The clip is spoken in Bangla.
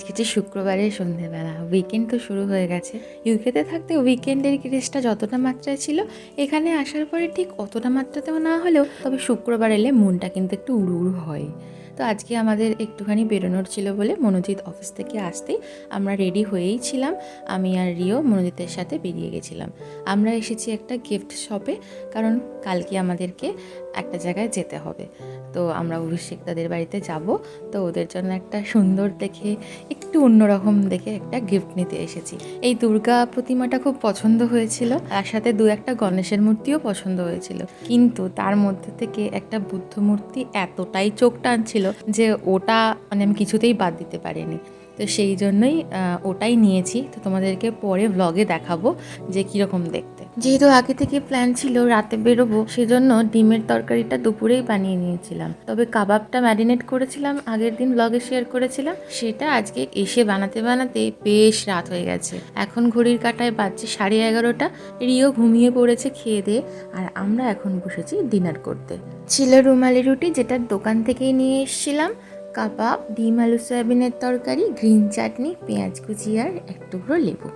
আজকে যে শুক্রবারের সন্ধেবেলা, উইকেন্ড তো শুরু হয়ে গেছে। ইউকেতে থাকতে উইকেন্ডের ক্রেজটা যতটা মাত্রায় ছিল, এখানে আসার পরে ঠিক অতটা মাত্রাতেও না হলেও তবে শুক্রবার এলে মনটা কিন্তু একটু উড়ু উড়ু হয়। তো আজকে আমাদের একটুখানি বেরোনোর ছিল বলে মনোজিৎ অফিস থেকে আসতেই আমরা রেডি হয়েই ছিলাম। আমি আর রিও মনোজিতের সাথে বেরিয়ে গেছিলাম। আমরা এসেছি একটা গিফট শপে, কারণ কালকে আমাদেরকে একটা জায়গায় যেতে হবে। তো আমরা অভিষেক তাদের বাড়িতে যাব, তো ওদের জন্য একটা সুন্দর দেখে একটু অন্যরকম দেখে একটা গিফট নিতে এসেছি। এই দুর্গা প্রতিমাটা খুব পছন্দ হয়েছিল, তার সাথে দু একটা গণেশের মূর্তিও পছন্দ হয়েছিল, কিন্তু তার মধ্যে থেকে একটা বুদ্ধ মূর্তি এতটাই চোখ টানছিল যে ওটা আমি কিছুতেই বাদ দিতে পারিনি। তো সেই জন্যই ওটাই নিয়েছি। তো তোমাদেরকে পরে ভ্লগে দেখাবো যে কীরকম দেখতে। যেহেতু আগে থেকে প্ল্যান ছিল রাতে বেরোবো, সেজন্য ডিমের তরকারিটা দুপুরেই বানিয়ে নিয়েছিলাম। তবে কাবাবটা ম্যারিনেট করেছিলাম, আগের দিন ব্লগে শেয়ার করেছিলাম, সেটা আজকে এসে বানাতে বানাতে বেশ রাত হয়ে গেছে। এখন ঘড়ির কাঁটায় বাজছে 11:30। রিও ঘুমিয়ে পড়েছে খেয়ে দিয়ে, আর আমরা এখন বসেছি ডিনার করতে। ছিল রুমালি রুটি, যেটা দোকান থেকেই নিয়ে এসেছিলাম, কাবাব, ডিম আলু সয়াবিনের তরকারি, গ্রিন চাটনি, পেঁয়াজ কুচি আর এক টুকরো লেবু।